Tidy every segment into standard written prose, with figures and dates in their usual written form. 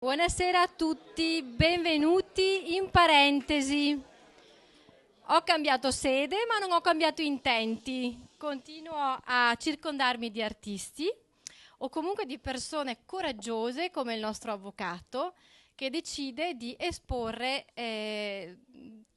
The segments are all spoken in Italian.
Buonasera a tutti, benvenuti in Parentesi. Ho cambiato sede, ma non ho cambiato intenti. Continuo a circondarmi di artisti o comunque di persone coraggiose come il nostro avvocato che decide di esporre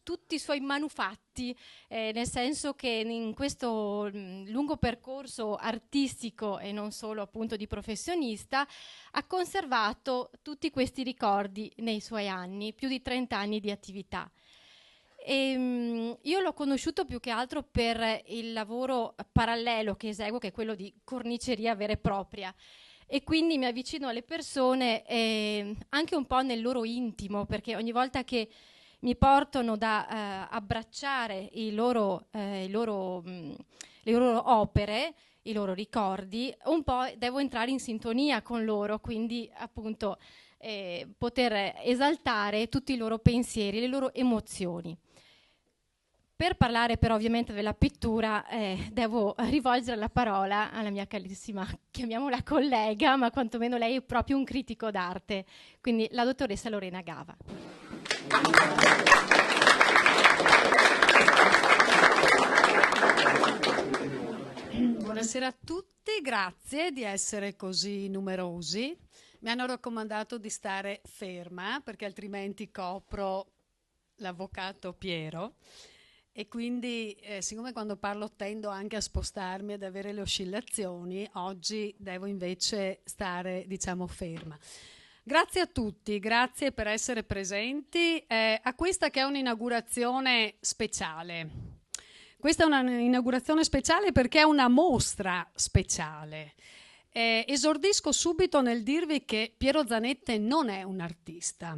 tutti i suoi manufatti, nel senso che in questo lungo percorso artistico e non solo appunto di professionista ha conservato tutti questi ricordi nei suoi anni, più di 30 anni di attività. Io l'ho conosciuto più che altro per il lavoro parallelo che eseguo, che è quello di corniceria vera e propria. E quindi mi avvicino alle persone anche un po' nel loro intimo, perché ogni volta che mi portano da abbracciare le loro opere, i loro ricordi, un po' devo entrare in sintonia con loro, quindi appunto poter esaltare tutti i loro pensieri, le loro emozioni. Per parlare però ovviamente della pittura devo rivolgere la parola alla mia carissima, chiamiamola collega, ma quantomeno lei è proprio un critico d'arte, quindi la dottoressa Lorena Gava. Buonasera a tutti, grazie di essere così numerosi. Mi hanno raccomandato di stare ferma perché altrimenti copro l'avvocato Piero e quindi siccome quando parlo tendo anche a spostarmi ed avere le oscillazioni, oggi devo invece stare, diciamo, ferma. Grazie a tutti, grazie per essere presenti a questa che è un'inaugurazione speciale. Questa è un'inaugurazione speciale perché è una mostra speciale. Esordisco subito nel dirvi che Piero Zanette non è un artista.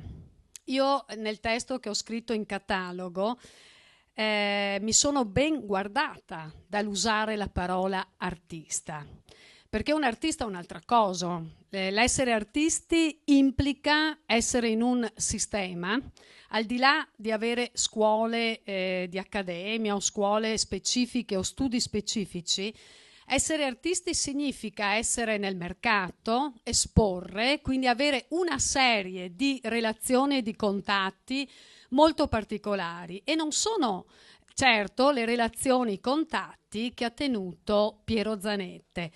Io nel testo che ho scritto in catalogo mi sono ben guardata dall'usare la parola artista, perché un artista è un'altra cosa. L'essere artisti implica essere in un sistema, al di là di avere scuole di accademia o scuole specifiche o studi specifici. Essere artisti significa essere nel mercato, esporre, quindi avere una serie di relazioni e di contatti molto particolari, e non sono certo le relazioni, i contatti che ha tenuto Piero Zanette.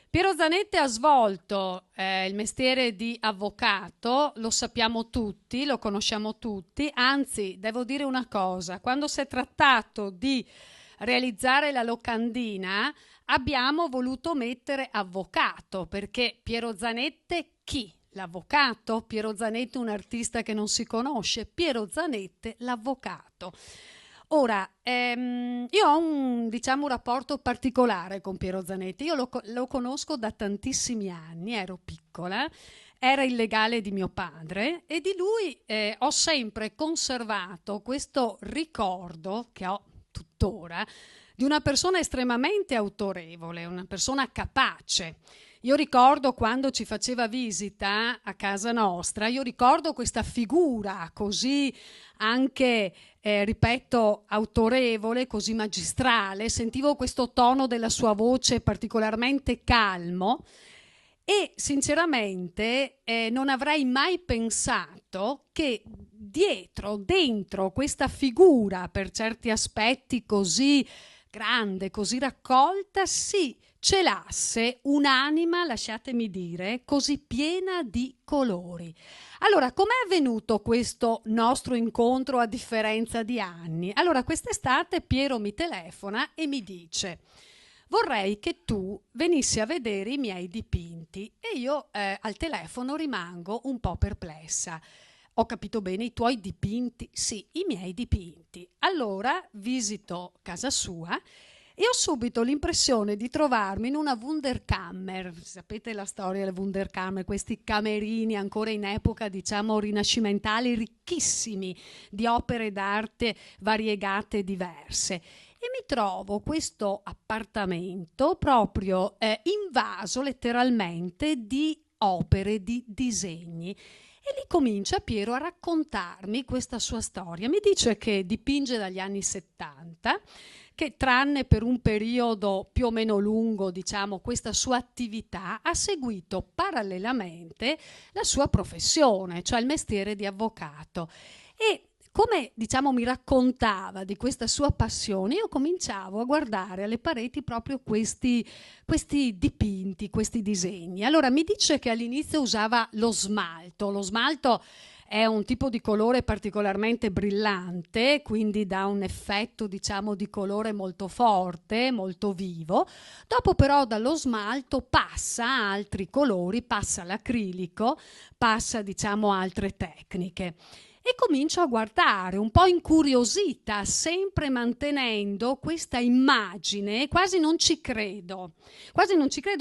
Piero Zanette ha svolto il mestiere di avvocato, lo sappiamo tutti, lo conosciamo tutti, anzi devo dire una cosa: quando si è trattato di realizzare la locandina abbiamo voluto mettere avvocato, perché Piero Zanette chi? L'avvocato? Piero Zanette un artista che non si conosce? Piero Zanette l'avvocato. Ora, io ho un rapporto particolare con Piero Zanetti. Io lo conosco da tantissimi anni, ero piccola, era il legale di mio padre e di lui ho sempre conservato questo ricordo, che ho tuttora, di una persona estremamente autorevole, una persona capace. Io ricordo quando ci faceva visita a casa nostra, io ricordo questa figura così anche, ripeto, autorevole, così magistrale, sentivo questo tono della sua voce particolarmente calmo e sinceramente non avrei mai pensato che dentro questa figura, per certi aspetti così grande, così raccolta, si celasse un'anima, lasciatemi dire, così piena di colori. Allora, com'è avvenuto questo nostro incontro a differenza di anni? Allora, quest'estate Piero mi telefona e mi dice: vorrei che tu venissi a vedere i miei dipinti. E io al telefono rimango un po' perplessa. Ho capito bene, i tuoi dipinti? Sì, i miei dipinti. Allora visito casa sua e ho subito l'impressione di trovarmi in una Wunderkammer. Sapete la storia delle Wunderkammer, questi camerini ancora in epoca, diciamo, rinascimentali, ricchissimi di opere d'arte variegate e diverse. E mi trovo questo appartamento proprio invaso letteralmente di opere, di disegni. E lì comincia Piero a raccontarmi questa sua storia. Mi dice che dipinge dagli anni 70, che tranne per un periodo più o meno lungo, diciamo, questa sua attività, ha seguito parallelamente la sua professione, cioè il mestiere di avvocato. E come, diciamo, mi raccontava di questa sua passione, io cominciavo a guardare alle pareti proprio questi dipinti, questi disegni. Allora mi dice che all'inizio usava lo smalto. Lo smalto è un tipo di colore particolarmente brillante, quindi dà un effetto, diciamo, di colore molto forte, molto vivo. Dopo però dallo smalto passa a altri colori, passa all'acrilico, passa, diciamo, a altre tecniche. E comincio a guardare un po' incuriosita, sempre mantenendo questa immagine, quasi non ci credo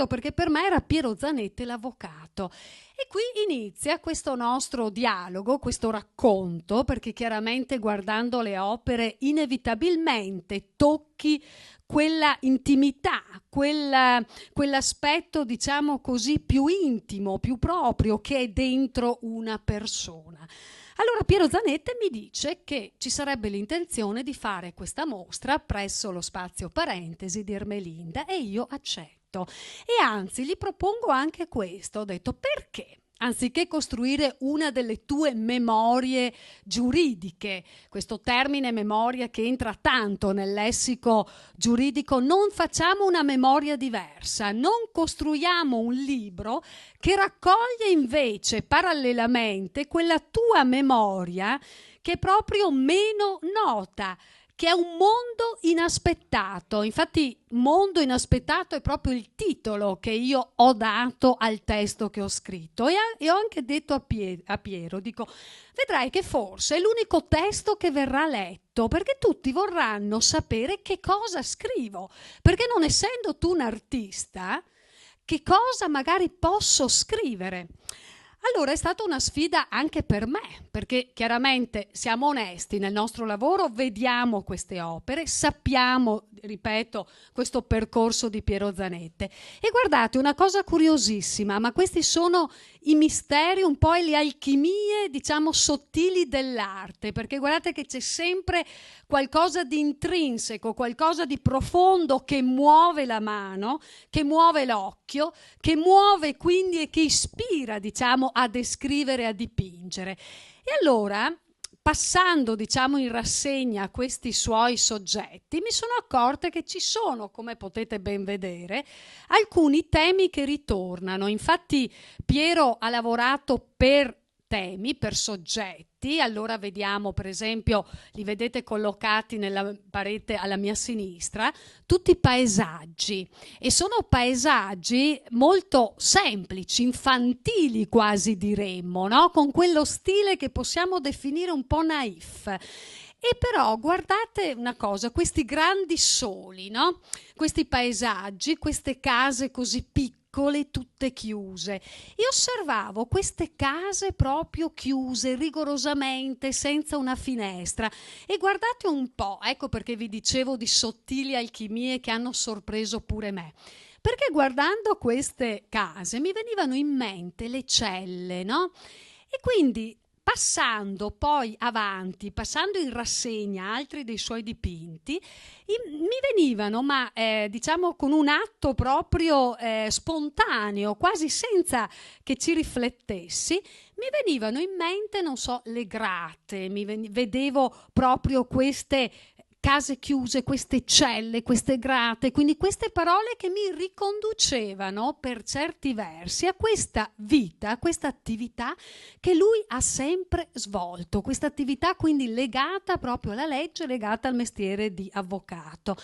perché per me era Piero Zanetti l'avvocato. E qui inizia questo nostro dialogo, questo racconto, perché chiaramente guardando le opere inevitabilmente tocchi quella intimità, quell'aspetto, diciamo così, più intimo, più proprio che è dentro una persona. Allora Piero Zanetti mi dice che ci sarebbe l'intenzione di fare questa mostra presso lo Spazio Parentesi di Ermelinda e io accetto. E anzi gli propongo anche questo, ho detto perché? Anziché costruire una delle tue memorie giuridiche, questo termine memoria che entra tanto nel lessico giuridico, non facciamo una memoria diversa, non costruiamo un libro che raccoglie invece parallelamente quella tua memoria che è proprio meno nota, che è un mondo inaspettato. Infatti mondo inaspettato è proprio il titolo che io ho dato al testo che ho scritto e ho anche detto a Piero, dico, vedrai che forse è l'unico testo che verrà letto, perché tutti vorranno sapere che cosa scrivo, perché non essendo tu un artista, che cosa magari posso scrivere? Allora è stata una sfida anche per me, perché chiaramente siamo onesti nel nostro lavoro, vediamo queste opere, sappiamo, ripeto, questo percorso di Piero Zanetti. E guardate, una cosa curiosissima, ma questi sono i misteri, un po' e le alchimie, diciamo, sottili dell'arte, perché guardate che c'è sempre qualcosa di intrinseco, qualcosa di profondo che muove la mano, che muove l'occhio, che muove quindi e che ispira, diciamo, a descrivere, a dipingere. E allora, passando, diciamo, in rassegna questi suoi soggetti, mi sono accorta che ci sono, come potete ben vedere, alcuni temi che ritornano. Infatti Piero ha lavorato per temi, per soggetti. Allora vediamo, per esempio, li vedete collocati nella parete alla mia sinistra, tutti paesaggi, e sono paesaggi molto semplici, infantili quasi diremmo, no? Con quello stile che possiamo definire un po' naif. E però guardate una cosa, questi grandi soli, no? Questi paesaggi, queste case così piccole, tutte chiuse. E osservavo queste case proprio chiuse, rigorosamente, senza una finestra. E guardate un po', ecco perché vi dicevo di sottili alchimie che hanno sorpreso pure me. Perché guardando queste case mi venivano in mente le celle, no? E quindi passando poi avanti, passando in rassegna altri dei suoi dipinti, mi venivano, ma diciamo con un atto proprio spontaneo, quasi senza che ci riflettessi, mi venivano in mente, non so, le grate, vedevo proprio queste case chiuse, queste celle, queste grate, quindi queste parole che mi riconducevano per certi versi a questa vita, a questa attività che lui ha sempre svolto, questa attività quindi legata proprio alla legge, legata al mestiere di avvocato.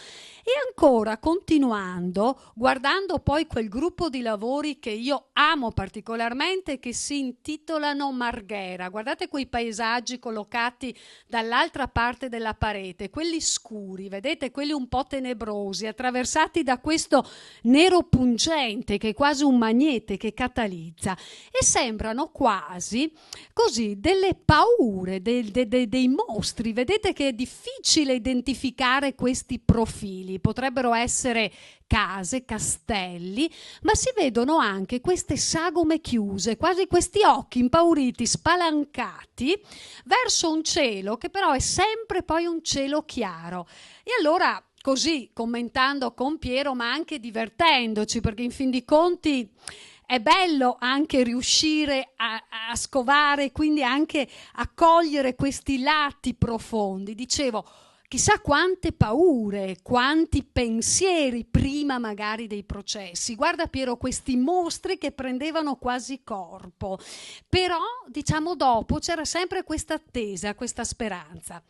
E ancora continuando, guardando poi quel gruppo di lavori che io amo particolarmente, che si intitolano Marghera, guardate quei paesaggi collocati dall'altra parte della parete, quelli scuri, vedete, quelli un po' tenebrosi, attraversati da questo nero pungente che è quasi un magnete che catalizza, e sembrano quasi così delle paure, dei mostri. Vedete che è difficile identificare questi profili, potrebbero essere case, castelli, ma si vedono anche queste sagome chiuse, quasi questi occhi impauriti, spalancati verso un cielo che però è sempre poi un cielo chiaro. E allora così commentando con Piero, ma anche divertendoci, perché in fin di conti è bello anche riuscire a scovare, quindi anche a cogliere questi lati profondi. Dicevo, chissà quante paure, quanti pensieri prima magari dei processi. Guarda Piero, questi mostri che prendevano quasi corpo, però diciamo dopo c'era sempre questa attesa, questa speranza.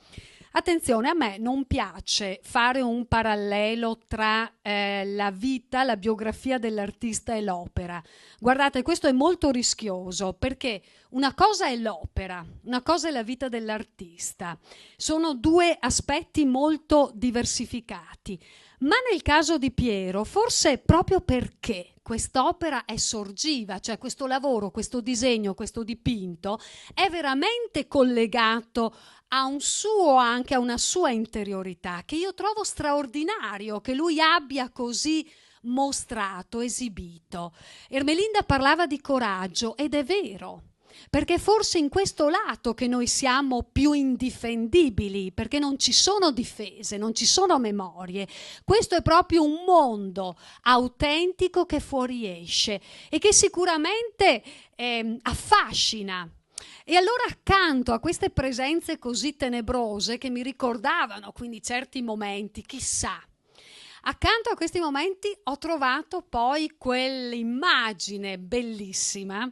Attenzione, a me non piace fare un parallelo tra la vita, la biografia dell'artista e l'opera. Guardate, questo è molto rischioso perché una cosa è l'opera, una cosa è la vita dell'artista. Sono due aspetti molto diversificati. Ma nel caso di Piero, forse proprio perché quest'opera è sorgiva, cioè questo lavoro, questo disegno, questo dipinto, è veramente collegato a un suo, anche a una sua interiorità, che io trovo straordinario che lui abbia così mostrato, esibito. Ermelinda parlava di coraggio ed è vero. Perché forse in questo lato che noi siamo più indifendibili, perché non ci sono difese, non ci sono memorie. Questo è proprio un mondo autentico che fuoriesce e che sicuramente affascina. E allora accanto a queste presenze così tenebrose che mi ricordavano quindi certi momenti, chissà, accanto a questi momenti ho trovato poi quell'immagine bellissima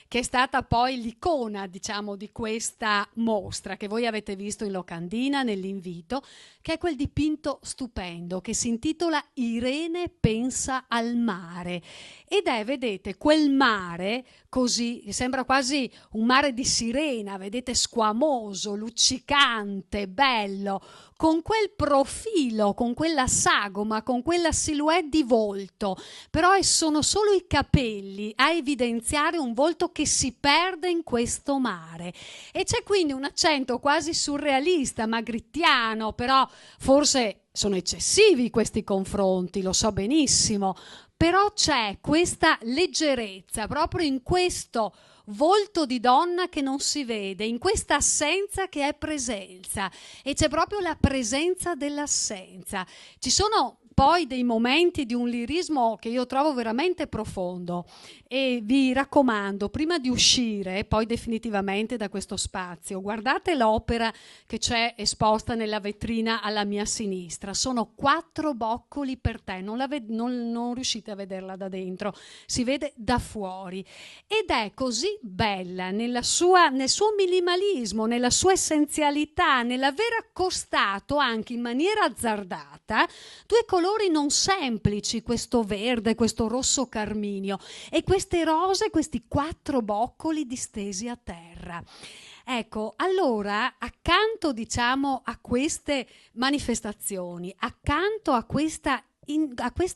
che è stata poi l'icona, diciamo, di questa mostra che voi avete visto in locandina nell'invito, che è quel dipinto stupendo che si intitola Irene pensa al mare ed è, vedete, quel mare così, sembra quasi un mare di sirena, vedete, squamoso, luccicante, bello, con quel profilo, con quella sagoma, con quella silhouette di volto, però sono solo i capelli a evidenziare un volto che si perde in questo mare e c'è quindi un accento quasi surrealista, magrittiano, però forse sono eccessivi questi confronti, lo so benissimo, però c'è questa leggerezza proprio in questo volto di donna che non si vede, in questa assenza che è presenza e c'è proprio la presenza dell'assenza. Ci sono poi dei momenti di un lirismo che io trovo veramente profondo e vi raccomando, prima di uscire poi definitivamente da questo spazio, guardate l'opera che c'è esposta nella vetrina alla mia sinistra. Sono 4 boccoli per te, non riuscite a vederla da dentro, si vede da fuori ed è così bella nel suo minimalismo, nella sua essenzialità, nell'aver accostato anche in maniera azzardata due colori non semplici, questo verde, questo rosso carminio e queste rose, questi 4 boccoli distesi a terra. Ecco, allora accanto diciamo a queste manifestazioni, accanto a questa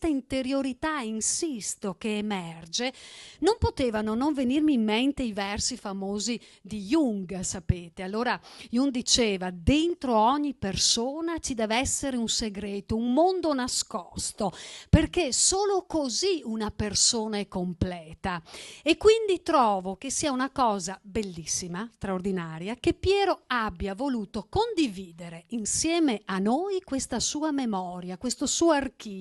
interiorità, insisto, che emerge, non potevano non venirmi in mente i versi famosi di Jung, sapete. Allora Jung diceva: dentro ogni persona ci deve essere un segreto, un mondo nascosto, perché solo così una persona è completa. E quindi trovo che sia una cosa bellissima, straordinaria, che Piero abbia voluto condividere insieme a noi questa sua memoria, questo suo archivio,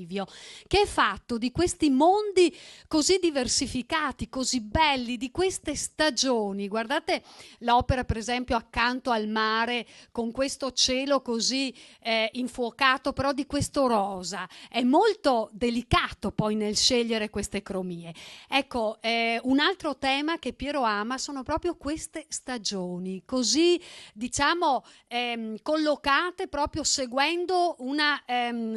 che è fatto di questi mondi così diversificati, così belli, di queste stagioni. Guardate l'opera, per esempio, accanto al mare, con questo cielo così infuocato, però di questo rosa. È molto delicato poi nel scegliere queste cromie. Ecco, un altro tema che Piero ama sono proprio queste stagioni, così diciamo collocate proprio seguendo una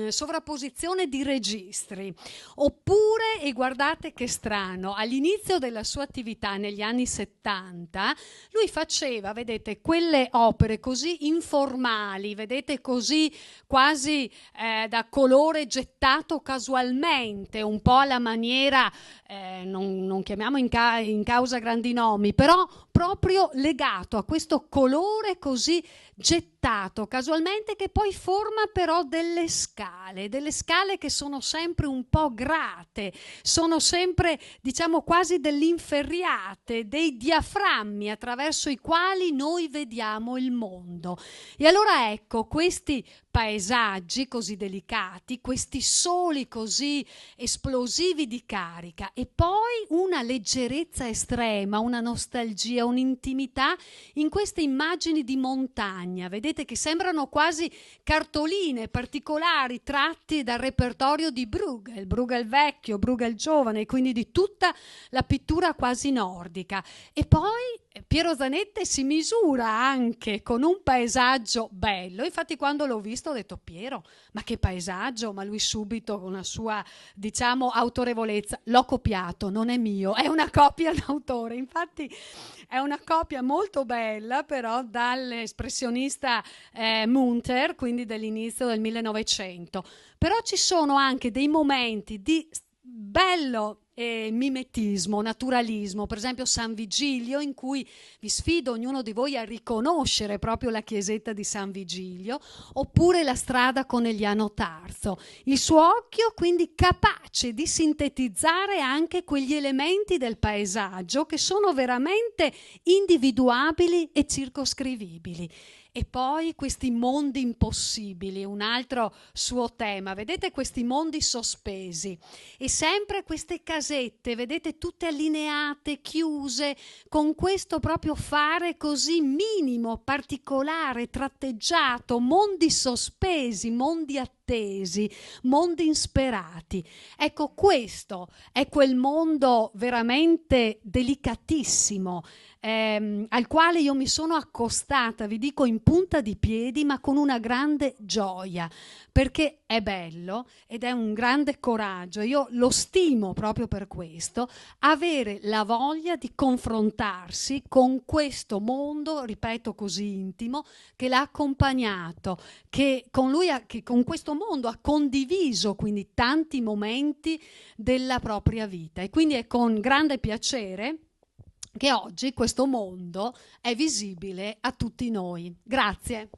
sovrapposizione di registri. Oppure, e guardate che strano, all'inizio della sua attività negli anni 70 lui faceva, vedete, quelle opere così informali, vedete, così quasi da colore gettato casualmente, un po' alla maniera, non chiamiamo in causa grandi nomi, però proprio legato a questo colore così gettato casualmente, che poi forma però delle scale che sono sempre un po' grate, sono sempre diciamo quasi dell'inferriate, dei diaframmi attraverso i quali noi vediamo il mondo. E allora ecco, questi paesaggi così delicati, questi soli così esplosivi di carica e poi una leggerezza estrema, una nostalgia, un'intimità in queste immagini di montagna, vedete, che sembrano quasi cartoline particolari tratti dal repertorio di Bruegel vecchio, Bruegel giovane, quindi di tutta la pittura quasi nordica. E poi Piero Zanette si misura anche con un paesaggio bello. Infatti quando l'ho visto ho detto: Piero, ma che paesaggio? Ma lui subito con la sua, diciamo, autorevolezza: l'ho copiato, non è mio, è una copia d'autore. Infatti è una copia molto bella, però dall'espressionista Munter, quindi dell'inizio del 1900. Però ci sono anche dei momenti di bello mimetismo, naturalismo, per esempio San Vigilio, in cui vi sfido ognuno di voi a riconoscere proprio la chiesetta di San Vigilio, oppure la strada Conegliano Tarzo. Il suo occhio quindi capace di sintetizzare anche quegli elementi del paesaggio che sono veramente individuabili e circoscrivibili. E poi questi mondi impossibili, un altro suo tema, vedete, questi mondi sospesi e sempre queste casette, vedete, tutte allineate, chiuse, con questo proprio fare così minimo, particolare, tratteggiato, mondi sospesi, mondi attesi, mondi insperati. Ecco, questo è quel mondo veramente delicatissimo, al quale io mi sono accostata, vi dico, in punta di piedi, ma con una grande gioia, perché è bello ed è un grande coraggio. Io lo stimo proprio per questo, avere la voglia di confrontarsi con questo mondo, ripeto, così intimo, che l'ha accompagnato, che con questo mondo ha condiviso quindi tanti momenti della propria vita. E quindi è con grande piacere che oggi questo mondo è visibile a tutti noi. Grazie.